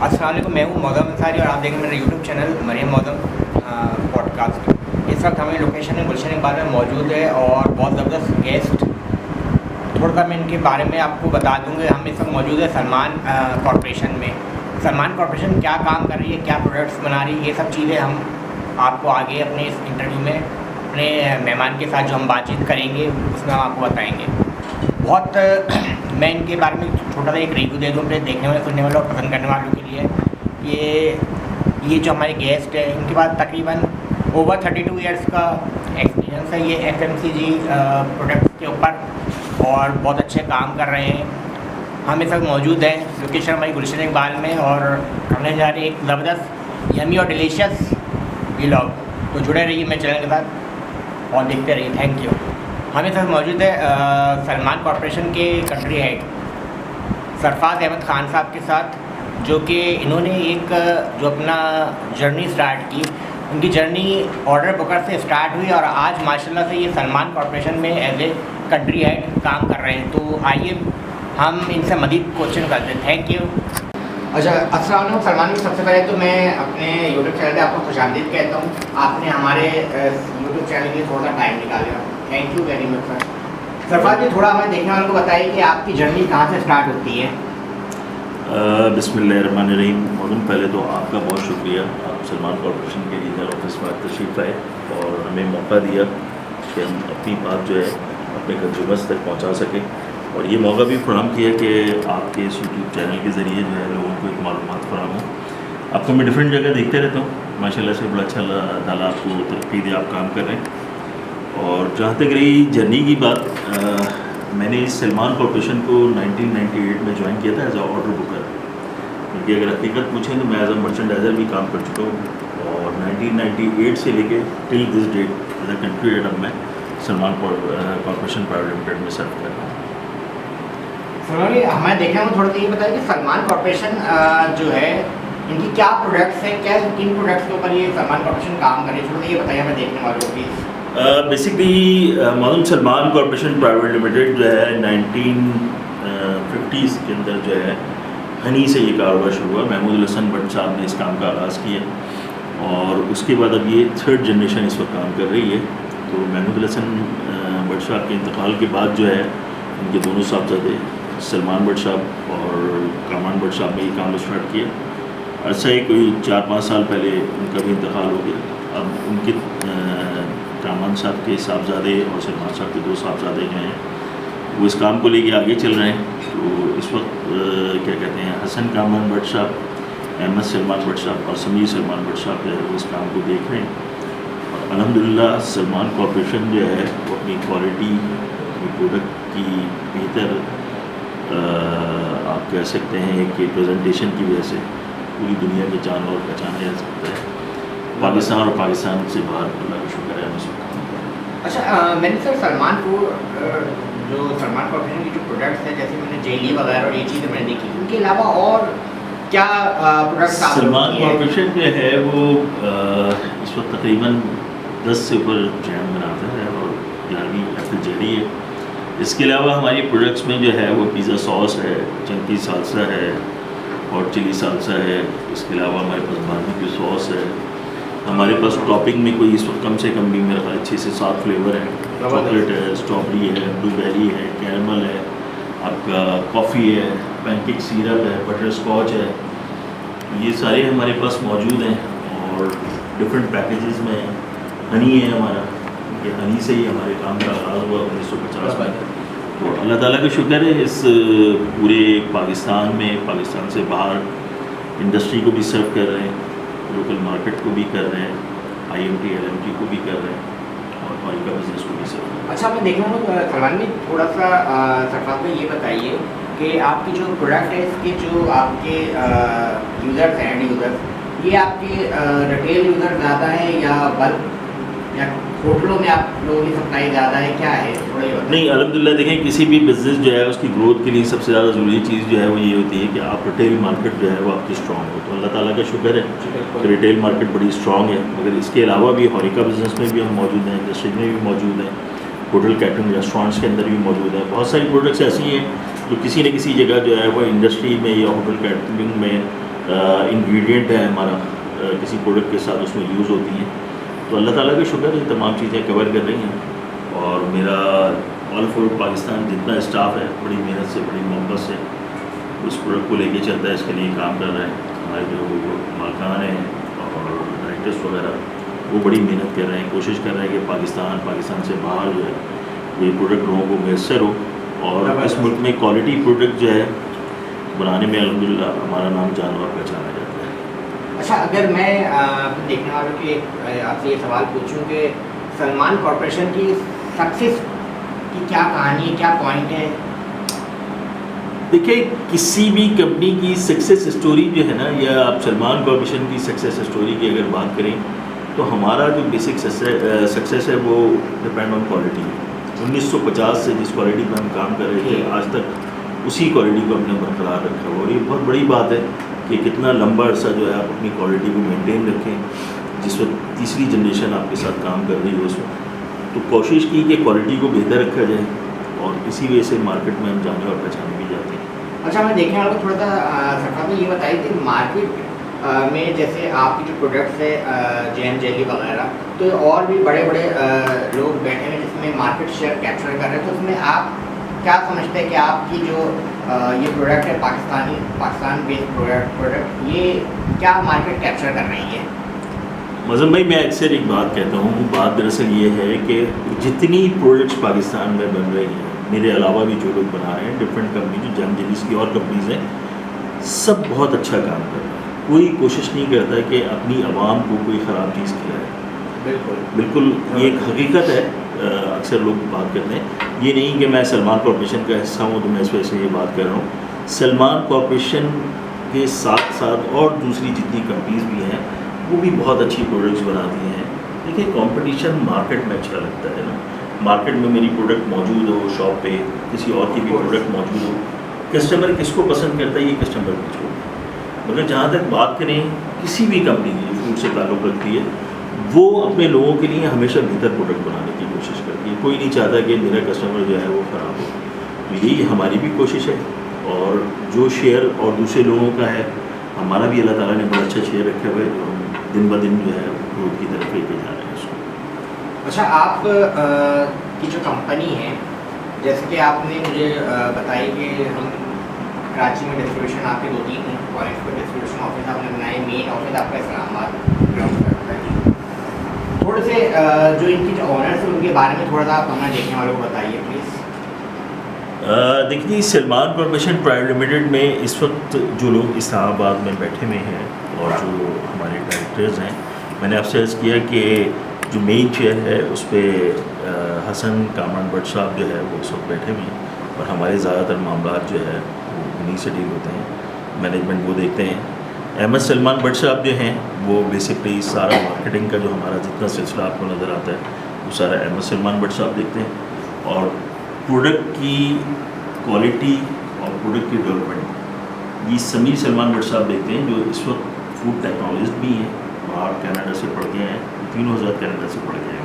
السلام علیکم، میں ہوں موزم انصاری اور آپ دیکھ رہے ہیں میرا یوٹیوب چینل مریم موزم پوڈ کاسٹ۔ اس وقت ہمیں لوکیشن ہے گلشن اقبال میں موجود ہے اور بہت زبردست گیسٹ، تھوڑا سا میں ان کے بارے میں آپ کو بتا دوں گا۔ ہم اس وقت موجود ہے سلمان کارپوریشن میں۔ سلمان کارپوریشن کیا کام کر رہی ہے، کیا پروڈکٹس بنا رہی ہے، یہ سب چیزیں ہم آپ کو آگے اپنے اس انٹرویو میں اپنے مہمان کے ساتھ جو ہم بات چیت کریں گے اس میں ہم آپ کو بتائیں گے۔ بہت میں ان کے بارے میں چھوٹا سا ایک ریویو دے دوں اپنے دیکھنے والے سننے والے اور پسند کرنے والوں کے لیے۔ یہ جو ہمارے گیسٹ ہیں ان کے پاس تقریباً اوور 32 ایئرس کا ایکسپیرینس ہے یہ FMCG پروڈکٹس کے اوپر، اور بہت اچھے کام کر رہے ہیں۔ ہم اس وقت موجود ہیں لوکیشن ہماری گلشن اقبال میں اور کرنے جا رہے ہیں ایک زبردست یمی اور ڈیلیشیس ولاگ۔ تو جڑے رہیے میرے چینل کے ساتھ اور دیکھتے رہیے۔ Thank you. ہم اس وقت موجود ہے سلمان کارپوریشن کے کنٹری ہیڈ سرفراز احمد خان صاحب کے ساتھ، جو کہ انہوں نے ایک جو اپنا جرنی سٹارٹ کی، ان کی جرنی آرڈر بکر سے سٹارٹ ہوئی اور آج ماشاءاللہ سے یہ سلمان کارپوریشن میں ایز اے کنٹری ہیڈ کام کر رہے ہیں۔ تو آئیے ہم ان سے مزید کوشچن کرتے ہیں۔ Thank you. اچھا، السلام علیکم سلمان جی۔ سب سے پہلے تو میں اپنے یوٹیوب چینل پہ آپ کو خوش آمدید کہتا ہوں۔ آپ نے ہمارے یوٹیوب چینل کے لیے تھوڑا سا ٹائم نکالا، تھینک یو ویری مچ سر۔ سرفراز جی، تھوڑا ہمیں دیکھنے والوں کو بتائیے کہ آپ کی جرنی کہاں سے اسٹارٹ ہوتی ہے؟ بسم اللہ الرحمن الرحیم۔ موزم، پہلے تو آپ کا بہت شکریہ، آپ سلمان کارپوریشن کے لیڈر آفس میں تشریف لائے اور ہمیں موقع دیا کہ ہم اپنی بات جو ہے اپنے کنزیومرز تک پہنچا سکیں، اور یہ موقع بھی فراہم کیا کہ آپ کے اس یوٹیوب چینل کے ذریعے جو ہے لوگوں کو ایک معلومات فراہم ہوں۔ آپ کو میں ڈفرینٹ جگہ دیکھتے رہتا ہوں، ماشاء اللہ سے بڑا اچھا اللہ تعالیٰ آپ کو ترقی دے، آپ کام کر رہے ہیں۔ اور جہاں تک رہی جرنی کی بات، میں نے اس سلمان کارپوریشن کو 1998 میں جوائن کیا تھا ایز اے آرڈر بکر، کیونکہ اگر حقیقت پوچھیں تو میں ایز اے مرچنڈائزر بھی کام کر چکا ہوں، اور 1998 سے لے کے till this date as a country head اب میں سلمان کارپوریشن پرائیویٹ لمیٹڈ میں سرو کر رہا ہوں۔ سلمان جی، ہمیں دیکھنے میں تھوڑا سا یہ بتائیے کہ سلمان کارپوریشن جو ہے ان کی کیا پروڈکٹس ہیں، کیا کن پروڈکٹس کے اوپر یہ سلمان کارپوریشن کام کر رہی ہے، تھوڑا سا یہ بتائیے ہمیں دیکھنے والوں کو پلیز۔ بیسکلی موزم سلمان کارپوریشن پرائیویٹ لمیٹڈ جو ہے 1950s کے اندر جو ہے ہنی سے یہ کاروبار شروع ہوا۔ محمود الحسن بٹ صاحب نے اس کام کا آغاز کیا، اور اس کے بعد اب یہ 3rd جنریشن اس وقت کام کر رہی ہے۔ تو محمود الحسن بٹ صاحب کے انتقال کے بعد جو ہے ان کے دونوں صاحبزادے سلمان بٹ صاحب اور کامران بٹ صاحب نے یہ کام اسٹارٹ کیا۔ عرصہ ہی کوئی 4-5 سال پہلے ان کا بھی انتقال ہو گیا۔ اب ان کے کامران صاحب کے صاحبزادے اور سلمان صاحب کے 2 صاحبزادے ہیں، وہ اس کام کو لے کے آگے چل رہے ہیں۔ تو اس وقت کیا کہتے ہیں، حسن کامران بٹ صاحب، احمد سلمان بٹ صاحب اور سمیر سلمان بٹ صاحب جو ہے وہ اس کام کو دیکھ رہے ہیں، اور الحمدللہ سلمان کارپوریشن جو ہے وہ اپنی کوالٹی، اپنی پروڈکٹ کی بہتر آپ کہہ سکتے ہیں کہ پریزنٹیشن کی وجہ سے پوری دنیا کے جان اور پہچانا جا سکتا ہے۔ پاکستان اور پاکستان سے باہر اللہ کا شکر ہے ہم اس وقت۔ اچھا، میں نے سر سلمان کو جو سلمان کارپوریشن کی جو پروڈکٹس ہیں، جیسے میں نے جیلی وغیرہ اور یہ چیزیں میں نے دیکھی، ان کے علاوہ اور کیا پروڈکٹس آپ سلمان کارپوریشن جو ہے وہ اس وقت تقریباً 10 سے اوپر جیم بناتا ہے اور 11ویں ایپل جیلی ہے۔ اس کے علاوہ ہماری پروڈکٹس میں جو ہے وہ پیزا ساس ہے، چنکی سالسا ہے اور چلی سالسا ہے۔ اس کے علاوہ ہمارے پاس باربیکیو ساس ہے۔ ہمارے پاس ٹاپنگ میں کوئی اس وقت کم سے کم بھی میرا خیال 6 سے 7 فلیور ہیں۔ چاکلیٹ ہے، اسٹرابری ہے، بلو بیری ہے، کیرمل ہے، آپ کا کافی ہے، پینکیک سیرپ ہے، بٹر اسکاچ ہے۔ یہ سارے ہمارے پاس موجود ہیں، اور ڈفرینٹ پیکیجز میں ہنی ہے ہمارا، کہ ہنی سے ہی ہمارے کام کا آغاز ہوا 1950 میں۔ تو اللہ تعالیٰ کا شکر ہے اس پورے پاکستان میں، پاکستان سے باہر انڈسٹری کو بھی سرو کر رہے ہیں، لوکل مارکیٹ کو بھی کر رہے ہیں، IMT LMT کو بھی کر رہے ہیں، اور ہماری کا بزنس کو بھی سرو کر رہے ہیں۔ اچھا، میں دیکھ رہا ہوں سلمان جی، تھوڑا سا سرفراز میں یہ بتائیے کہ آپ کی جو پروڈکٹ ہے، اس کے جو آپ کے یوزرس ہیں، اینڈ یوزرس، یہ آپ کے ریٹیل یوزر زیادہ ہیں یا بلک یا ہوٹلوں میں آپ لوگوں کی سپلائی زیادہ ہے، کیا ہے تھوڑا یہ بتائیں؟ نہیں، الحمدللہ دیکھیں کسی بھی بزنس جو ہے اس کی گروتھ کے لیے سب سے زیادہ ضروری چیز جو ہے وہ یہ ہوتی ہے کہ آپ ریٹیل مارکیٹ جو ہے وہ آپ کی اسٹرانگ ہو۔ تو اللہ تعالیٰ کا شکر ہے کہ ریٹیل مارکیٹ بڑی اسٹرانگ ہے، مگر اس کے علاوہ بھی ہوریکا بزنس میں بھی ہم موجود ہیں، انڈسٹری میں بھی موجود ہیں، ہوٹل کیٹرنگ ریسٹورانٹس کے اندر بھی موجود ہیں۔ بہت ساری پروڈکٹس ایسی ہیں جو کسی نہ کسی جگہ جو ہے وہ انڈسٹری میں یا ہوٹل کیٹرنگ میں انگریڈینٹ ہے ہمارا کسی پروڈکٹ کے ساتھ اس میں یوز ہوتی ہیں. تو اللہ تعالیٰ کا شکر ہے تمام چیزیں کور کر رہی ہیں. اور میرا آل فور پاکستان جتنا اسٹاف ہے بڑی محنت سے بڑی محبت سے اس پروڈکٹ کو لے کے چلتا ہے, اس کے لیے کام کر رہے ہیں. ہمارے جو مالکان ہیں اور ڈائریکٹرس وغیرہ وہ بڑی محنت کر رہے ہیں, کوشش کر رہے ہیں کہ پاکستان سے باہر جو ہے یہ پروڈکٹ لوگوں کو میسر ہو, اور اس ملک میں کوالٹی پروڈکٹ جو ہے بنانے میں الحمدللہ ہمارا نام جانا اور پہچانا جاتا ہے. اچھا, اگر میں دیکھنے والوں کے آپ سے یہ سوال پوچھوں کہ سلمان کارپوریشن کی سکسیس کی کیا کہانی ہے, کیا پوائنٹ ہے؟ دیکھیں, کسی بھی کمپنی کی سکسیس اسٹوری جو ہے نا, یا آپ سلمان کارپوریشن کی سکسیس اسٹوری کی اگر بات کریں تو ہمارا جو بیسک سکسیس ہے وہ ڈپینڈ آن کوالٹی ہے. 1950 سے جس کوالٹی پہ ہم کام کر رہے تھے آج تک اسی کوالٹی کو ہم نے برقرار رکھا ہے. اور یہ بہت بڑی بات ہے کہ کتنا لمبا عرصہ جو ہے آپ اپنی کوالٹی کو مینٹین رکھیں. جس وقت تیسری جنریشن آپ کے ساتھ کام کر رہی ہے اس وقت تو کوشش کی کہ کوالٹی کو بہتر رکھا جائے, اور اسی وجہ سے مارکیٹ میں ہم جانے اور پہچانے بھی جاتے ہیں. اچھا, میں دیکھنے والوں کو تھوڑا سا سرکار میں یہ بتائیے کہ مارکیٹ میں جیسے آپ کی جو پروڈکٹس ہے جیم جیلی وغیرہ, تو اور بھی بڑے بڑے لوگ بیٹھے ہیں جس میں مارکیٹ شیئر کیپچر کر رہے ہیں, تو اس میں آپ کیا سمجھتے ہیں کہ آپ کی جو یہ پروڈکٹ ہے پاکستان بیسڈ پروڈکٹ یہ کیا مارکیٹ کیپچر کر رہی ہے؟ مظہر بھائی, میں اکثر ایک بات کہتا ہوں, بات دراصل یہ ہے کہ جتنی پروڈکٹس پاکستان میں بن رہی ہیں, میرے علاوہ بھی جو لوگ بنا رہے ہیں ڈفرینٹ کمپنی جو جیم جیلیز کی اور کمپنیز ہیں, سب بہت اچھا کام کر رہے ہیں. کوئی کوشش نہیں کرتا کہ اپنی عوام کو کوئی خراب چیز کھلائے. بالکل یہ ایک حقیقت ہے. اکثر لوگ بات کرتے ہیں, یہ نہیں کہ میں سلمان کارپوریشن کا حصہ ہوں تو میں اس وجہ سے یہ بات کر رہا ہوں. سلمان کارپوریشن کے ساتھ ساتھ اور دوسری جتنی کمپنیز بھی ہیں وہ بھی بہت اچھی پروڈکٹس بناتی ہیں. دیکھیں, کمپٹیشن مارکیٹ میں اچھا لگتا ہے نا. مارکیٹ میں میری پروڈکٹ موجود ہو, شاپ پہ کسی اور کی بھی پروڈکٹ موجود ہو, کسٹمر کس کو پسند کرتا ہے یہ کسٹمر کو چھوڑ. مگر جہاں تک بات کریں کسی بھی کمپنی کی جو فوڈ سے تعلق رکھتی ہے, وہ اپنے لوگوں کے لیے ہمیشہ بہتر پروڈکٹ بنانے کی کوشش کرتی ہے. کوئی نہیں چاہتا کہ میرا کسٹمر جو ہے وہ خراب ہو. تو یہی ہماری بھی کوشش ہے, اور جو شیئر اور دوسرے لوگوں کا ہے, ہمارا بھی اللہ تعالیٰ نے بڑا اچھا شیئر رکھا ہوا ہے, جو ہم دن بہ دن جو ہے گروتھ کی طرف لے کے جا رہے ہیں اس کو. اچھا, آپ کی جو کمپنی ہے, جیسے کہ آپ نے مجھے بتائی کہ ہم کراچی میں ڈسٹریبیوشن آپ کے 2-3 پوائنٹس پہ ڈسٹریبیوشن آفس آپ نے بنائے, مین آفس آپ کا اسلام آباد. تھوڑے سے جو ان کی جو آنرس ہیں ان کے بارے میں تھوڑا سا آپ ہمیں دیکھنے والوں کو بتائیے پلیز. دیکھیے, سلمان کارپوریشن پرائیویٹ لمیٹڈ میں اس وقت جو لوگ اسلام آباد میں بیٹھے ہوئے ہیں اور جو ہمارے ڈائریکٹرز ہیں, میں نے آپ سے عرض کیا کہ جو مین چیئر ہے اس پہ حسن کامران بٹ صاحب جو ہے وہ اس وقت بیٹھے ہوئے ہیں, اور ہمارے زیادہ تر معاملات جو ہے وہ انہیں سے ڈیل ہوتے ہیں. مینجمنٹ وہ دیکھتے ہیں. احمد سلمان بٹ صاحب جو ہیں وہ بیسکلی سارا مارکیٹنگ کا جو ہمارا جتنا سلسلہ آپ کو نظر آتا ہے وہ سارا احمد سلمان بٹ صاحب دیکھتے ہیں, اور پروڈکٹ کی کوالٹی اور پروڈکٹ کی ڈیولپمنٹ یہ سمیر سلمان بٹ صاحب دیکھتے ہیں, جو اس وقت فوڈ ٹیکنالوجسٹ بھی ہیں, باہر کینیڈا سے پڑھ کے ہیں, تینوں حضرات کینیڈا سے پڑھ کے ہیں,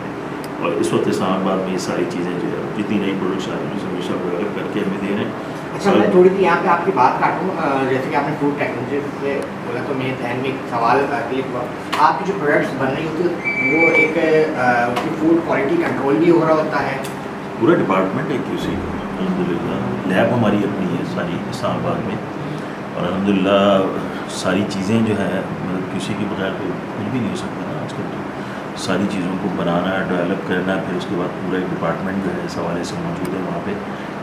اور اس وقت اسلام آباد میں یہ ساری چیزیں جو ہے جتنی نئی پروڈکٹس آ رہی ہیں سمیر صاحب ڈیولپ کر کے ہمیں دے رہے ہیں. اچھا, میں تھوڑی سی یہاں پہ آپ کی بات کاٹوں, جیسے کہ آپ نے فوڈ ٹیکنالوجسٹ سے بولا تو میرے ذہن میں ایک سوال کلک ہوا. آپ کی جو پروڈکٹس بن رہی ہوتی ہے وہ ایک اس کی فوڈ کوالٹی کنٹرول بھی ہو رہا ہوتا ہے؟ پورا ڈپارٹمنٹ ہے QC کا الحمدللہ. لیب ہماری اپنی ہے ساری اسلام آباد میں, اور الحمدللہ ساری چیزیں جو ہے مطلب QC کے بغیر تو کچھ بھی نہیں ہو سکتا نا آج کل. تو ساری چیزوں کو بنانا, ڈیولپ کرنا, پھر اس کے بعد پورا ایک ڈپارٹمنٹ جو ہے اس حوالے سے موجود ہے وہاں پہ.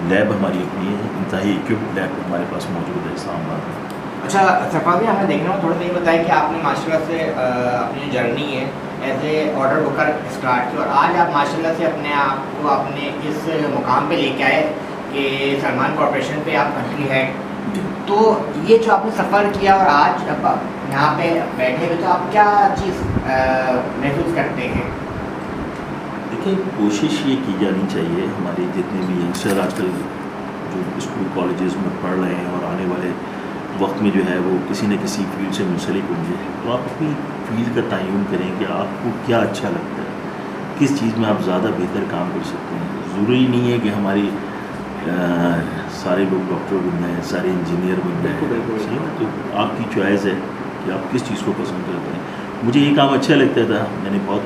لیب ہماری اپنی ہے, انتہائی ایکوپڈ لیب ہمارے پاس موجود ہے اسلام آباد میں. اچھا صفا بھی ہمیں دیکھنا ہو, تھوڑا سا یہ بتائیں کہ آپ نے ماشاء اللہ سے اپنی جرنی ہے as a order booker start کی, اور آج آپ ماشاء اللہ سے اپنے آپ کو اپنے اس مقام پہ لے کے آئے کہ سلمان کارپوریشن پہ آپ کنٹری ہیڈ. تو یہ جو آپ نے سفر کیا اور آج اب یہاں پہ بیٹھے ہوئے, تو آپ کیا چیز محسوس کرتے ہیں؟ دیکھیں, کوشش یہ کی جانی چاہیے, ہمارے جتنے بھی ینگسٹر آج کل جو اسکول کالجز میں پڑھ رہے ہیں اور آنے والے وقت میں جو ہے وہ کسی نہ کسی فیلڈ سے منسلک ہوں گے, تو آپ اپنی فیلڈ کا تعین کریں کہ آپ کو کیا اچھا لگتا ہے, کس چیز میں آپ زیادہ بہتر کام کر سکتے ہیں. ضروری نہیں ہے کہ ہماری سارے لوگ ڈاکٹر بن گئے ہیں, سارے انجینئر بن گئے ہیں, صحیح نا. تو آپ کی چوائس ہے کہ آپ کس چیز کو پسند کرتے ہیں. مجھے یہ کام اچھا لگتا تھا, میں نے بہت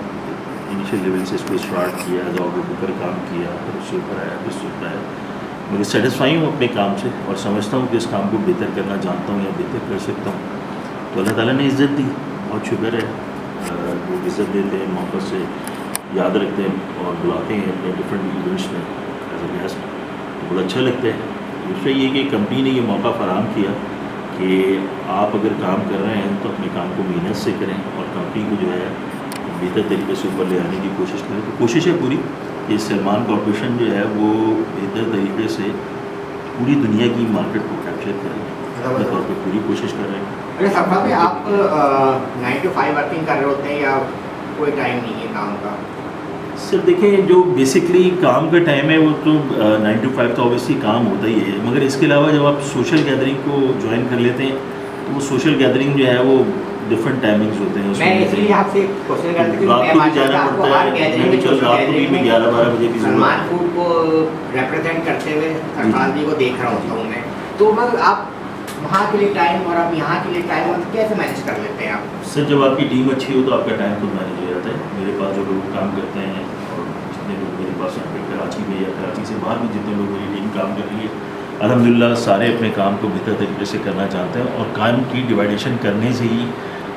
انیشیل لیول سے اس کو اسٹارٹ کیا, ایز آڈر بکر کام کیا, پھر اس سے اوپر آیا, پھر اس سے اوپر آیا. مگر سیٹسفائی ہوں اپنے کام سے اور سمجھتا ہوں کہ اس کام کو بہتر کرنا جانتا ہوں یا بہتر کر سکتا ہوں. تو اللہ تعالیٰ نے عزت دی, بہت شکر ہے. وہ عزت دیتے ہیں, محبت سے یاد رکھتے ہیں اور بلاتے ہیں اپنے ڈفرینٹ ایونٹس میں ایز اے گیسٹ, تو بڑا اچھا لگتا ہے. دوسرا یہ کہ کمپنی نے یہ موقع فراہم کیا کہ آپ اگر کام کر رہے ہیں تو اپنے کام کو محنت سے کریں اور کمپنی کو جو ہے بہتر طریقے سے اوپر لے آنے کی کوشش کریں. تو کوشش ہے پوری کہ سلمان کارپوریشن جو ہے وہ بہتر طریقے سے پوری دنیا کی مارکیٹ کو کیپچر کرے, اپنے طور پہ پوری کوشش کر رہے ہیں. اچھا سرفراز بھائی, آپ 9 to 5 ورکنگ کر رہے ہوتے ہیں یا کوئی ٹائم نہیں ہے کام کا؟ سر دیکھیں, جو بیسکلی کام کا ٹائم ہے وہ تو 9 to 5 تو اوبیسلی کام ہوتا ہی ہے, مگر اس کے علاوہ جب آپ سوشل گیدرنگ کو جوائن کر لیتے ہیں تو وہ سوشل گیدرنگ جو ہے وہ ڈفرینٹ ٹائمنگز ہوتے ہیں. اس میں اس لیے آپ سے کوشچن کرتا ہوں کہ رات کو بھی جانا پڑتا ہے, رات کو بھی میں 11-12 بجے بھی سلمان فوڈ کو ریپرزینٹ کرتے ہوئے سرفراز جی کو دیکھ رہا ہوتا ہوں میں, تو مگر آپ وہاں کے لیے ٹائم اور آپ یہاں کے لیے ٹائم کیسے مینیج کر لیتے ہیں آپ؟ سر جب آپ کی ٹیم اچھی ہو تو آپ کا ٹائم خود مینیج ہو جاتا ہے. میرے پاس جو لوگ کام کرتے ہیں اور جتنے لوگ میرے پاس یہاں پہ کراچی میں یا کراچی سے باہر بھی جتنے لوگ میری ٹیم کام کر رہی ہے, الحمدللہ سارے اپنے کام کو بہتر طریقے سے کرنا چاہتے ہیں. اور کام کی ڈیوائڈیشن کرنے سے ہی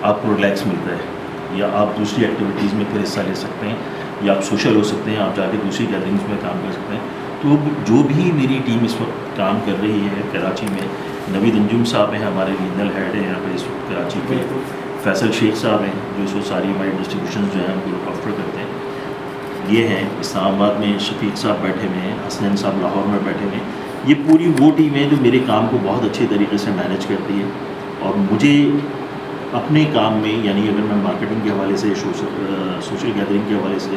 آپ کو ریلیکس ملتا ہے, یا آپ دوسری ایکٹیویٹیز میں پھر حصہ لے سکتے ہیں, یا آپ سوشل ہو سکتے ہیں, آپ جا کے دوسری گیدرنگس میں کام کر سکتے ہیں. تو جو بھی میری ٹیم اس وقت کام کر رہی ہے کراچی میں, نوید انجم صاحب ہیں ہمارے ریجنل ہیڈ ہیں یہاں پہ اس وقت کراچی کے, فیصل شیخ صاحب ہیں جو اس وقت ساری ہماری ڈسٹریبیوشن جو ہیں ان کو لک آفٹر کرتے ہیں, یہ ہیں. اسلام آباد میں شفیق صاحب بیٹھے ہوئے ہیں, حسنین صاحب لاہور میں بیٹھے ہوئے ہیں. یہ پوری وہ ٹیم ہے جو میرے کام کو بہت اچھے طریقے سے مینیج کرتی ہے. اور مجھے اپنے کام میں, یعنی اگر میں مارکیٹنگ کے حوالے سے سوشل گیدرنگ کے حوالے سے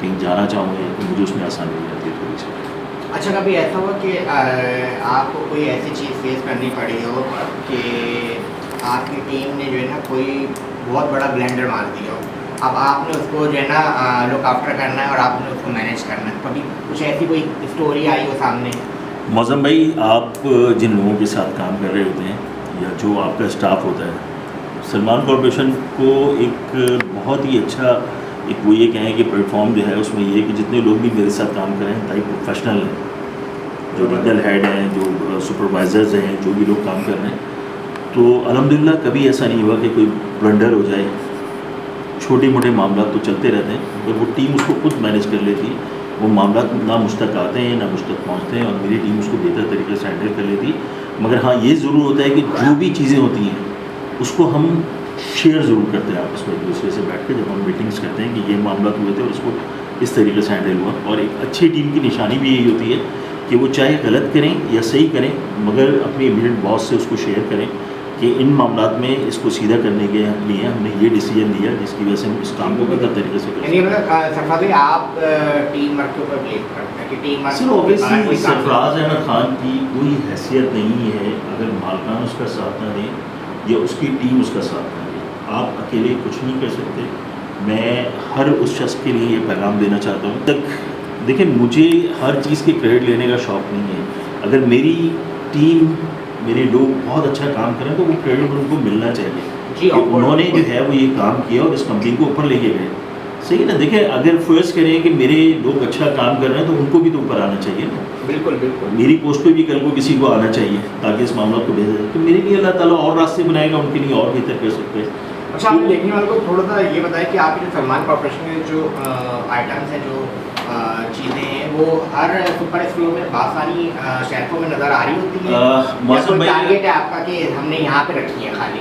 کہیں جانا چاہوں گا تو مجھے اس میں آسانی ہو جاتی ہے تھوڑی سی. اچھا, کبھی ایسا ہوا کہ آپ کو کوئی ایسی چیز فیس کرنی پڑی ہو کہ آپ کی ٹیم نے جو ہے نا کوئی بہت بڑا بلینڈر مار دیا ہو, اب آپ نے اس کو جو ہے نا لک آفٹر کرنا ہے اور آپ نے اس کو مینیج کرنا ہے, کبھی کچھ ایسی کوئی اسٹوری آئی ہو سامنے؟ معظم بھائی, آپ جن لوگوں کے ساتھ کام کر رہے ہوتے ہیں یا جو آپ کا اسٹاف ہوتا ہے, سلمان کارپوریشن کو ایک بہت ہی اچھا ایک وہ یہ کہیں کہ پلیٹ فارم جو ہے اس میں یہ ہے کہ جتنے لوگ بھی میرے ساتھ کام کریں انتہائی پروفیشنل ہیں, جو ریجنل ہیڈ ہیں, جو سپروائزرز ہیں, جو بھی لوگ کام کر رہے ہیں. تو الحمدللہ کبھی ایسا نہیں ہوا کہ کوئی بلنڈر ہو جائے. چھوٹے موٹے معاملات تو چلتے رہتے ہیں, پر وہ ٹیم اس کو خود مینیج کر لیتی ہے. وہ معاملات نہ مجھ تک آتے ہیں نہ مجھ تک پہنچتے ہیں, اور میری ٹیم اس کو بہتر طریقے سے ہینڈل کر لیتی ہے. مگر ہاں یہ ضرور ہوتا ہے کہ جو بھی چیزیں ہوتی ہیں اس کو ہم شیئر ضرور کرتے ہیں آپس میں ایک دوسرے سے بیٹھ کے, جب ہم میٹنگس کرتے ہیں کہ یہ معاملات ہوئے تھے اور اس کو اس طریقے سے ہینڈل ہوا. اور ایک اچھی ٹیم کی نشانی بھی یہی ہوتی ہے کہ وہ چاہے غلط کریں یا صحیح کریں, مگر اپنے امیڈیٹ باس سے اس کو شیئر کریں کہ ان معاملات میں اس کو سیدھا کرنے کے لیے ہم نے یہ ڈیسیجن لیا جس کی وجہ سے ہم اس کام کو بہتر طریقے سے کریں. سرفراز بھائی, آپ ٹیم ورک کے اوپر بلیو کرتے ہیں کہ ٹیم ورک؟ سر اوبیسلی سرفراز احمد خان کی کوئی حیثیت نہیں ہے اگر مالکان اس کا ساتھ نہ دیں یا اس کی ٹیم اس کا ساتھ نہ دے. آپ اکیلے کچھ نہیں کر سکتے. میں ہر اس شخص کے لیے یہ پیغام دینا چاہتا ہوں, تک دیکھیں مجھے ہر چیز کے کریڈٹ لینے کا شوق نہیں ہے. اگر میری ٹیم میرے لوگ بہت اچھا کام کریں تو وہ کریڈٹ ان کو ملنا چاہیے کہ انہوں نے جو ہے وہ یہ کام کیا اور اس کمپنی کو اوپر لے کے گئے. صحیح نا. دیکھیں اگر فرض کریں کہ میرے لوگ اچھا کام کر رہے ہیں تو ان کو بھی تو اوپر آنا چاہیے نا. بالکل بالکل. میری پوسٹ پہ بھی کل کو کسی کو آنا چاہیے تاکہ اس معاملات کو بہتر, تو میرے لیے اللہ تعالیٰ اور راستے بنائے گا, ان کے لیے اور بہتر کر سکتے ہیں. اچھا, آپ دیکھنے والوں کو تھوڑا سا یہ بتائیں کہ آپ کے جو سلمان کارپوریشن کے جو آئٹمس ہیں, جو چیزیں ہیں, وہ ہر سپر اسٹور میں بہت ساری شیلفوں میں نظر آ رہی ہوتی ہیں. کوئی ٹارگیٹ ہے آپ کا کہ ہم نے یہاں پہ رکھی ہے خالی؟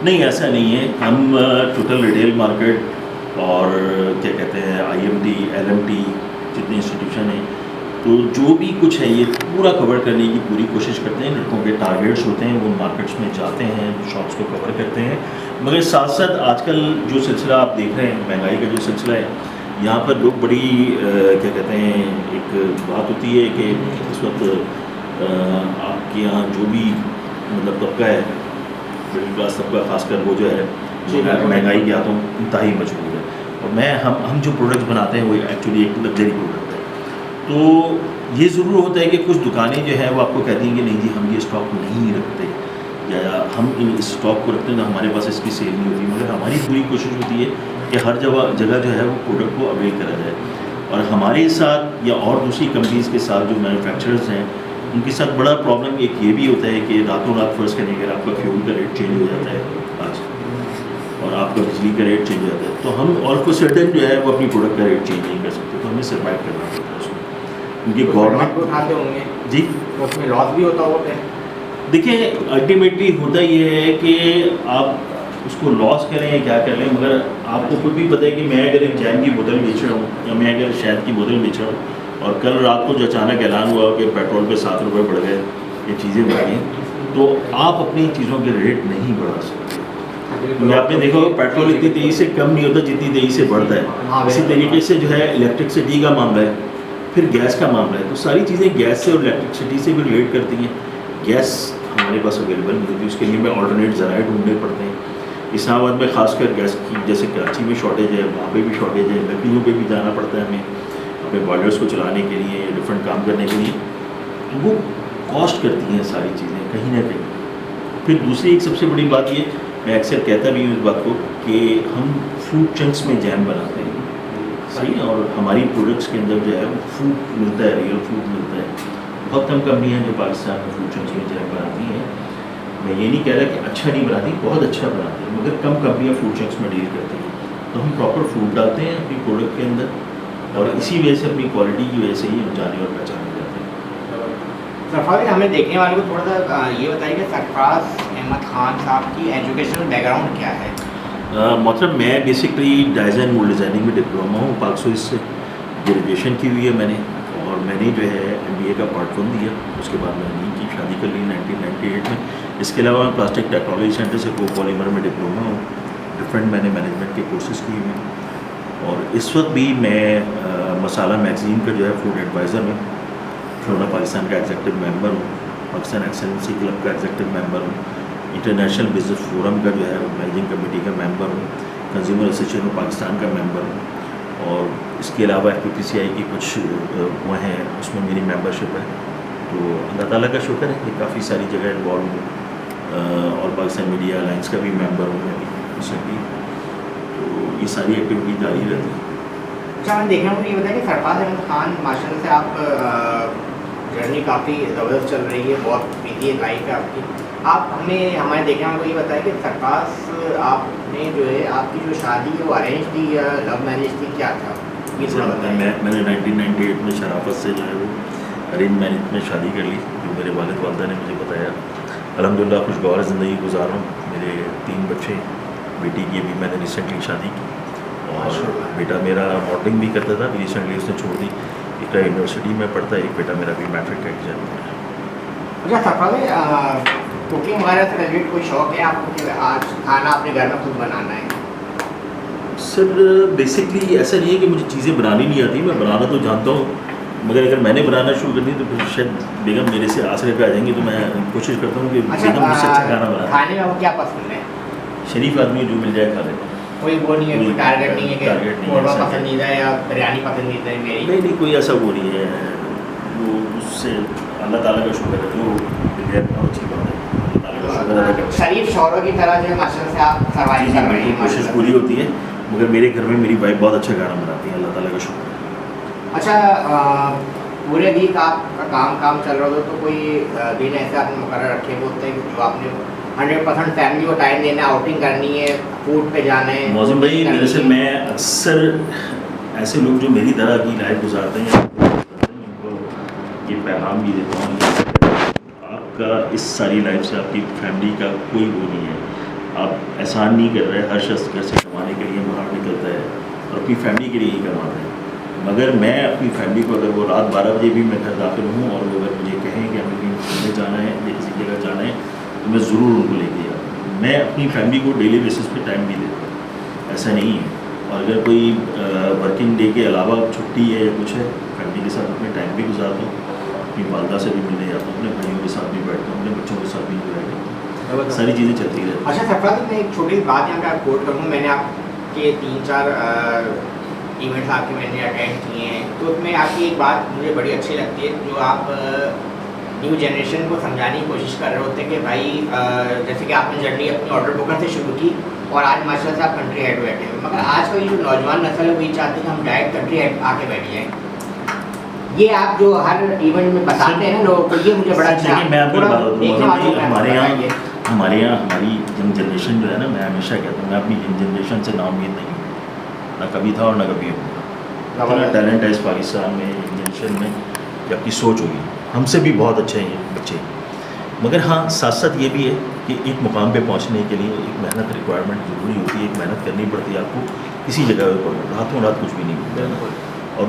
نہیں, ایسا نہیں ہے. ہم ٹوٹل ریٹیل مارکیٹ اور کیا کہتے ہیں IMT LMT جتنی انسٹیٹیوشن ہیں, تو جو بھی کچھ ہے یہ پورا کور کرنے کی پوری کوشش کرتے ہیں. لڑکوں کے ٹارگیٹس ہوتے ہیں, وہ مارکیٹس میں جاتے ہیں, شاپس کو کور کرتے ہیں. مگر ساتھ ساتھ آج کل جو سلسلہ آپ دیکھ رہے ہیں, مہنگائی کا جو سلسلہ ہے, یہاں پر لوگ بڑی کیا کہتے ہیں ایک بات ہوتی ہے کہ اس وقت آپ کے یہاں جو بھی مطلب طبقہ ہے, مڈل کلاس طبقہ خاص کر, وہ جو ہے مہنگائی کے ہاتھوں انتہائی مجبور ہے. اور ہم جو پروڈکٹس بناتے ہیں وہ ایکچولی ایک لگژری پروڈکٹ ہے. تو یہ ضرور ہوتا ہے کہ کچھ دکانیں جو ہے وہ آپ کو کہتی ہیں کہ نہیں جی ہم یہ اسٹاک نہیں رکھتے یا ہم ان اسٹاک کو رکھتے ہیں تو ہمارے پاس اس کی سیل نہیں ہوتی، مگر ہماری پوری کوشش ہوتی ہے کہ ہر جگہ جو ہے وہ پروڈکٹ کو اویل کرا جائے. اور ہمارے ساتھ یا اور دوسری کمپنیز کے ساتھ جو مینوفیکچررز ہیں ان کے ساتھ بڑا پرابلم ایک یہ بھی ہوتا ہے کہ راتوں رات فرض کریں اگر آپ کا فیول کا ریٹ چینج ہو جاتا ہے آج اور آپ کا بجلی کا ریٹ چینج ہو جاتا ہے تو ہم آل فور سڈن جو ہے وہ اپنی پروڈکٹ کا ریٹ چینج نہیں کر سکتے، تو ہمیں سروائیو کرنا پڑتا ہے اس میں. کیونکہ گورنمنٹ اٹھاتے ہوں گے جی اس میں لاس بھی ہوتا ہوگا. دیکھیں الٹیمیٹلی ہوتا یہ ہے کہ آپ اس کو لاس کریں یا کیا کر لیں، مگر آپ کو خود بھی پتہ ہے کہ میں اگر ایک جین کی بوتل بیچ رہا ہوں یا میں اگر شہد کی بوتل بیچ رہا ہوں اور کل رات کو جو اچانک اعلان ہوا کہ پیٹرول پہ 7 روپے بڑھ گئے، یہ چیزیں بڑھ گئیں، تو آپ اپنی چیزوں کے ریٹ نہیں بڑھا سکتے. کیونکہ آپ نے دیکھا پیٹرول اتنی تیزی سے کم نہیں ہوتا جتنی تیزی سے بڑھتا ہے. اسی طریقے سے جو ہے الیکٹرکسٹی کا معاملہ ہے، پھر گیس کا معاملہ ہے، تو ساری چیزیں گیس سے اور الیکٹرکسٹی سے بھی ریلیٹ کرتی ہیں. گیس ہمارے پاس اویلیبل نہیں ہوتی، اس کے لیے ہمیں آلٹرنیٹ ذرائع ڈھونڈنے پڑتے ہیں. اسلام آباد میں خاص کر گیس کی جیسے کراچی میں شارٹیج ہے، وہاں پہ بھی شارٹیج ہے، لکڑیوں پہ بھی جانا پڑتا ہے ہمیں اپنے بوائلرس کو چلانے کے لیے یا ڈفرینٹ کام کرنے کے لیے. تو وہ کاسٹ کرتی ہیں ساری چیزیں کہیں نہ کہیں. پھر دوسری ایک سب سے بڑی بات یہ میں اکثر کہتا بھی ہوں اس بات کو کہ ہم فروٹ چنکس میں جیم بناتے ہیں، صحیح، اور ہماری پروڈکٹس کے اندر جو ہے وہ فروٹ ملتا ہے، ریئل فروٹ ملتا ہے. بہت کم کمپنیاں جو پاکستان میں فروٹ چنکس میں جیم بناتی ہیں. میں یہ نہیں کہہ رہا کہ اچھا نہیں بناتی، بہت اچھا بناتی ہیں، مگر کم کمپنیاں فروٹ چنکس میں ڈیل کرتی ہیں. تو ہم پراپر فروٹ ڈالتے ہیں اپنی پروڈکٹ کے اندر اور اسی وجہ سے اپنی کوالٹی کی وجہ سے ہی ہم جانے اور پہچانے جاتے ہیں. سرفراز ہمیں دیکھنے والے کو تھوڑا سا یہ بتائیے کہ سرفراز احمد خان صاحب کی ایجوکیشنل بیک گراؤنڈ کیا ہے؟ مطلب میں بیسکلی ڈیزائن مولڈ ڈیزائننگ میں ڈپلوما ہوں، پاک سوئس سے گریجویشن کی ہوئی ہے میں نے، اور میں نے جو ہے MBA کا پارٹ 1 دیا. اس کے بعد میں نے کی شادی کر لی 1998 میں. اس کے علاوہ میں پلاسٹک ٹیکنالوجی سینٹر سے کو پالیمر میں ڈپلوما ہوں، ڈفرینٹ میں نے مینجمنٹ کے کورسز کیے ہوئے ہیں. اور اس وقت بھی میں مسالہ میگزین کا جو ہے فوڈ ایڈوائزر ہوں، شعبہ پاکستان کا ایگزیکٹو ممبر ہوں، پاکستان ایکسلنسی کلب کا ایگزیکٹو ممبر ہوں، انٹرنیشنل بزنس فورم کا جو ہے مینیجنگ کمیٹی کا ممبر ہوں، کنزیومر ایسوسیشن آف پاکستان کا ممبر ہوں. اور اس کے علاوہ FPPCI کی کچھ وہ ہیں اس میں میری ممبرشپ ہے. تو اللہ تعالیٰ کا شکر ہے کہ کافی ساری جگہ انوالو ہوں. اور پاکستان میڈیا الائنس کا بھی ممبر ہوں میں بھی ریسنٹلی. تو یہ ساری ایکٹیویٹی جاری رہتی ہے. اچھا ہم دیکھنا مجھے یہ بتائیں کہ سرفراز احمد خان ماشاء اللہ سے آپ جرنی کافی زبردست چل رہی ہے، بہت بزی لائف ہے آپ کی. آپ ہمارے دیکھنے والوں کو یہ بتائیں کہ سرفراز آپ نے جو ہے آپ کی جو شادی ہے وہ ارینج تھی یا لو میرج تھی، کیا تھا یہ تھوڑا بتائیں. میں نے 1998 میں شرافت سے جو ہے وہ ارینج میرج میں شادی کر لی، جو میرے والد والدہ نے مجھے بتایا. الحمدللہ خوشگوار زندگی گزار ہوں. میرے 3 بچے، بیٹی کی ابھی میں نے ریسنٹلی شادی کی، اور بیٹا میرا ماڈلنگ بھی کرتا تھا، ریسنٹلی اس نے چھوڑ دی. ایک یونیورسٹی میں پڑھتا ہے، ایک بیٹا میرا بھی میٹرک کا ایگزام دیا ہے. اچھا سرفراز کوکنگ وغیرہ سے ریلیٹڈ کوئی شوق ہے آپ کو کہ آج کھانا اپنے گھر میں خود بنانا ہے؟ سر بیسکلی ایسا نہیں ہے کہ مجھے چیزیں بنانی نہیں آتی، میں بنانا تو جانتا ہوں، مگر اگر میں نے بنانا شروع کر دی تو پھر شاید بیگم میرے سے آسرے پہ آ جائیں گی. تو میں کوشش کرتا ہوں کہ بیگم مجھ سے اچھا کھانا بنا. کھانے میں وہ کیا پسند ہے؟ شریف آدمی جو مل جائے کھا لیتا ہوں. کوئی وہ نہیں ہے، کوئی ٹارگیٹ نہیں ہے کہ قورمہ پسندیدہ ہے یا بریانی پسندیدہ ہے میری؟ نہیں کوئی ایسا وہ نہیں ہے. وہ اس سے اللہ تعالیٰ کا شکر ہے، جو مل جائے بہت اچھی بات ہے. شریف شوہروں کی طرح جو ہے ماشاء اللہ سے آپ سروائیو کر رہے ہیں. کوشش پوری ہوتی ہے، مگر میرے گھر میں میری وائف بہت اچھا کھانا بناتی ہے، اللہ تعالیٰ کا شکر ہے. اچھا پورے ویک آپ کا کام چل رہا ہو تو کوئی دن ایسے آپ نے مقرر رکھے ہوئے ہوتے ہیں جو آپ نے 100% فیملی کو ٹائم دینا ہے، آؤٹنگ کرنی ہے، فوڈ پہ جانا ہے؟ موزم بھائی دراصل میں اکثر ایسے لوگ جو میری طرح کی لائف گزارتے ہیں ان کو یہ پیغام بھی دیتا ہوں کہ آپ کا اس ساری لائف سے آپ کی فیملی کا کوئی وہ نہیں ہے. آپ احسان نہیں کر رہے. ہر شخص گھر سے کمانے کے لیے باہر نکلتا ہے اور اپنی فیملی کے لیے ہی کماتا ہے. مگر میں اپنی فیملی کو اگر وہ رات 12 بجے بھی میں گھر داخل ہوں اور وہ اگر مجھے کہیں کہ ہمیں کہیں گھومنے جانا ہے یا کسی جگہ جانا ہے تو میں ضرور ان کو لے کے جاتا ہوں. میں اپنی فیملی کو ڈیلی بیسس پہ ٹائم بھی دیتا ہوں، ایسا نہیں ہے. اور اگر کوئی ورکنگ ڈے کے علاوہ چھٹی ہے یا کچھ ہے، فیملی کے ساتھ اپنے ٹائم بھی گزارتا ہوں، اپنی والدہ سے بھی ملنے جاتا ہوں، اپنے بھائیوں کے ساتھ بھی بیٹھتا ہوں، اپنے بچوں کے ساتھ بھی انجوائے کرتا ہوں. ساری چیزیں چلتی رہتی ہیں. اچھا سرفراز میں ایک چھوٹی بات یہاں پہ آپ کوٹ کروں، میں نے آپ کے 3-4 ایونٹس آپ کے میں نے اٹینڈ کیے ہیں، تو اس میں آپ کی ایک بات مجھے بڑی اچھی لگتی ہے جو آپ نیو جنریشن کو سمجھانے کی کوشش کر رہے ہوتے ہیں کہ بھائی جیسے کہ آپ نے جرنی اپنی آرڈر بکر سے شروع کی اور آج ماشاء اللہ سے آپ کنٹری ہیڈ بیٹھے ہیں، مگر آج کل جو نوجوان نسل ہے وہی چاہتی ہے کہ ہم ڈائریکٹ کنٹری ہیڈ آ کے بیٹھ جائیں. یہ آپ جو ہر ایونٹ میں بتاتے ہیں نا لوگوں کو، یہ مجھے بڑا اچھا میں آپ کو بتا دیکھنے والوں کو ہمارے یہاں ہماری ینگ جنریشن جو ہے نا، میں ہمیشہ کہتا ہوں میں اپنی ینگ جنریشن سے نا امید نہیں ہوں، نہ کبھی تھا اور نہ کبھی ہوگا. اتنا ٹیلنٹ ہے اس پاکستان میں ینگ جنریشن میں کہ آپ کی سوچ ہوگی، ہم سے بھی بہت اچھے ہیں یہ بچے. مگر ہاں ساتھ ساتھ یہ بھی ہے کہ ایک مقام پہ پہنچنے کے لیے ایک محنت ریکوائرمنٹ ضروری ہوتی ہے، ایک محنت کرنی پڑتی ہے آپ کو کسی جگہ پہ راتوں رات کچھ بھی نہیں ملتا. اور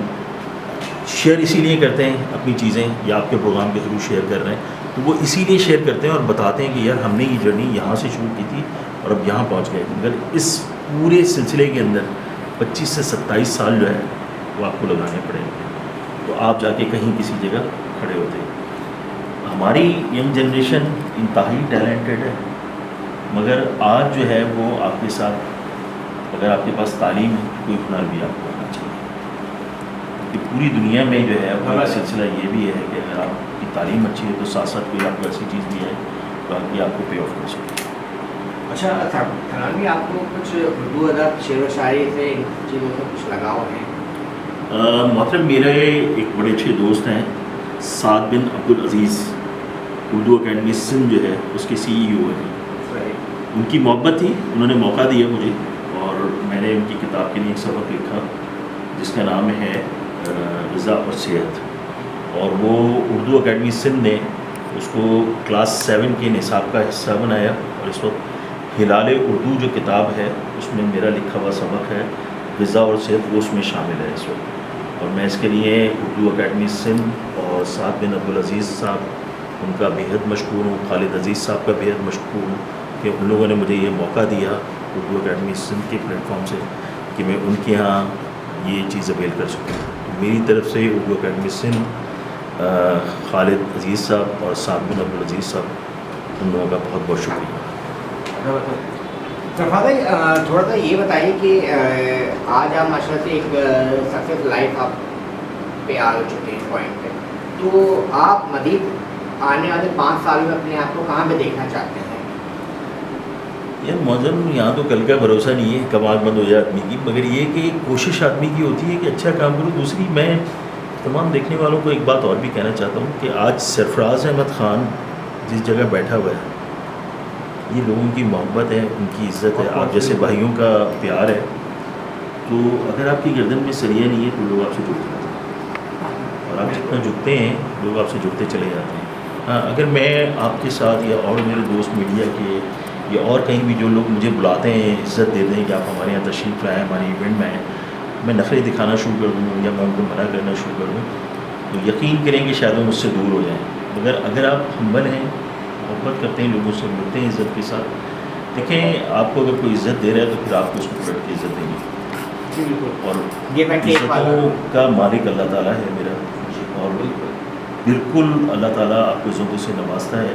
شیئر اسی لیے کرتے ہیں اپنی چیزیں یا آپ کے پروگرام کے تھرو شیئر کر رہے ہیں تو وہ اسی لیے شیئر کرتے ہیں اور بتاتے ہیں کہ یار ہم نے یہ جرنی یہاں سے شروع کی تھی اور اب یہاں پہنچ گئے. مگر اس پورے سلسلے کے اندر 25 سے 27 سال جو ہے وہ آپ کو لگانے پڑیں گے تو آپ جا کے کہیں کسی جگہ کھڑے ہوتے ہیں. ہماری ینگ جنریشن انتہائی ٹیلنٹڈ ہے، مگر آج جو ہے وہ آپ کے ساتھ اگر آپ کے پاس تعلیم ہے کوئی ہنر بھی آپ کو ہونا چاہیے. کہ پوری دنیا میں جو ہے وہ سلسلہ یہ بھی ہے کہ اگر آپ کی تعلیم اچھی ہے تو ساتھ ساتھ کوئی آپ کو ایسی چیز بھی ہے باقی آپ کو پے آف کر سکے. اچھا سلمان بھی آپ کو کچھ اردو ادب شعر و شاعری سے ان چیزوں سے کچھ لگاؤ ہے؟ مطلب میرے ایک بڑے اچھے دوست ہیں سعد بن عبدالعزیز، اردو اکیڈمی سندھ جو ہے اس کے CEO ہیں. ان کی محبت تھی، انہوں نے موقع دیا مجھے اور میں نے ان کی کتاب کے لیے ایک سبق لکھا جس کا نام ہے غذا اور صحت. اور وہ اردو اکیڈمی سندھ نے اس کو کلاس 7 کے نصاب کا حصہ بنایا اور اس وقت ہلال اردو جو کتاب ہے اس میں میرا لکھا ہوا سبق ہے غذا اور صحت، وہ اس میں شامل ہے اس وقت. اور میں اس کے لیے اردو اکیڈمی سندھ اور سعد بن عبدالعزیز صاحب ان کا بےحد مشکور ہوں، خالد عزیز صاحب کا بےحد مشکور ہوں کہ ان لوگوں نے مجھے یہ موقع دیا اردو اکیڈمی سندھ کے پلیٹ فارم سے کہ میں ان کے یہاں یہ چیز اویل کر سکوں. میری طرف سے اردو اکیڈمی سندھ، خالد عزیز صاحب اور سعد بن عبدالعزیز صاحب ان لوگوں کا بہت بہت شکریہ. صفا بھائی تھوڑا سا یہ بتائیے کہ آج آپ ماشاء اللہ سے ایک سکسیس لائف آپ پہ آ چکے ہیں پوائنٹ پہ، تو آپ مزید آنے والے 5 سال میں اپنے آپ کو کہاں پہ دیکھنا چاہتے ہیں؟ یار موزم یہاں تو کل کا بھروسہ نہیں ہے کب آنکھ بند ہو جائے آدمی کی، مگر یہ کہ کوشش آدمی کی ہوتی ہے کہ اچھا کام کروں. دوسری میں تمام دیکھنے والوں کو ایک بات اور بھی کہنا چاہتا ہوں کہ آج سرفراز احمد خان جس جگہ بیٹھا ہوا ہے یہ لوگوں کی محبت ہے، ان کی عزت ہے، آپ جیسے بھائیوں کا پیار ہے. تو اگر آپ کی گردن میں سریہ نہیں ہے تو لوگ آپ سے جڑتے ہیں اور آپ جتنا جھکتے ہیں لوگ آپ سے جڑتے چلے جاتے ہیں. ہاں اگر میں آپ کے ساتھ یا اور میرے دوست میڈیا کے یا اور کہیں بھی جو لوگ مجھے بلاتے ہیں عزت دیتے ہیں کہ آپ ہمارے یہاں تشریف لائیں ہمارے ایونٹ میں آئیں، میں نخرے دکھانا شروع کر دوں یا میں ان کو منع کرنا شروع کر دوں تو یقین کریں کہ شاید وہ مجھ سے دور ہو جائیں. مگر اگر آپ ہمبل ہیں، محبت کرتے ہیں، لوگوں سے ملتے ہیں عزت کے ساتھ، دیکھیں آپ کو اگر کوئی عزت دے رہا ہے تو پھر آپ کو اس کو پلٹ کے عزت دیں گے. اور عزتوں کا مالک اللہ تعالیٰ ہے میرا، اور بالکل اللہ تعالیٰ آپ کو عزتوں سے نوازتا ہے.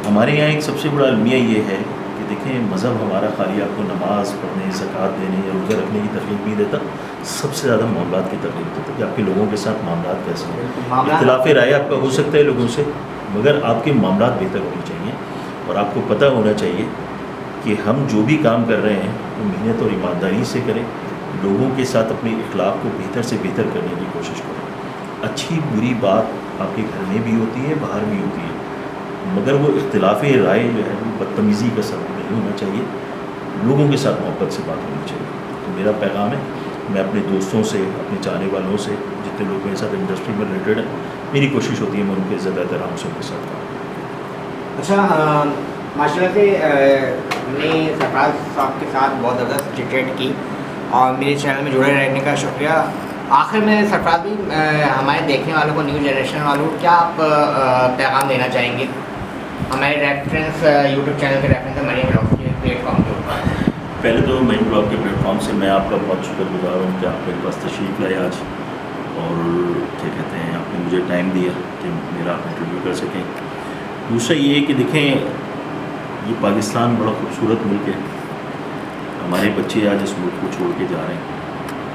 ہمارے یہاں ایک سب سے بڑا المیہ یہ ہے کہ دیکھیں مذہب ہمارا خالی آپ کو نماز پڑھنے، زکوٰۃ دینے یا روزہ رکھنے کی ترغیب نہیں دیتا، سب سے زیادہ معاملات کی ترغیب دیتا کہ آپ کے لوگوں کے ساتھ معاملات کیسے ہیں. اختلاف رائے آپ کا ہو سکتا ہے لوگوں سے، مگر آپ کے معاملات بہتر ہونے چاہیے اور آپ کو پتہ ہونا چاہیے کہ ہم جو بھی کام کر رہے ہیں وہ محنت اور ایمانداری سے کریں، لوگوں کے ساتھ اپنے اخلاق کو بہتر سے بہتر کرنے کی کوشش کریں. اچھی بری بات آپ کے گھر میں بھی ہوتی ہے، باہر بھی ہوتی ہے، مگر وہ اختلاف رائے جو ہے وہ بدتمیزی کا سبب نہیں ہونا چاہیے، لوگوں کے ساتھ محبت سے بات ہونی چاہیے. تو میرا پیغام ہے، میں اپنے دوستوں سے، اپنے چاہنے والوں سے، جتنے لوگ میرے ساتھ انڈسٹری میں ریلیٹڈ ہیں، میری کوشش ہوتی ہے میں ان کے عزت احترام سے ان کے ساتھ کام. اچھا ماشاء اللہ سے ہم نے سرفراز صاحب کے ساتھ بہت زبردست چٹ کی اور میرے چینل میں جڑے رہنے کا شکریہ. آخر میں سرفراز بھی ہمارے دیکھنے والوں کو، نیو جنریشن والوں کو کیا آپ پیغام دینا چاہیں گے ہمارے ریفرنس یوٹیوب چینل کے ریفرنس مریم بلاگ کے پلیٹ فارم کے اوپر؟ پہلے تو مریم بلاگ کے پلیٹ فارم سے میں آپ کا بہت شکر گزار ہوں کہ آپ میرے پاس تشریف لائے آج اور کیا کہتے ہیں آپ نے مجھے ٹائم دیا کہ میرا آپ انٹرویو کر سکیں. دوسرا یہ کہ دیکھیں یہ پاکستان بڑا خوبصورت ملک ہے، ہمارے بچے آج اس ملک کو چھوڑ کے جا رہے ہیں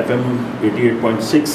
FM 88.6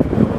FP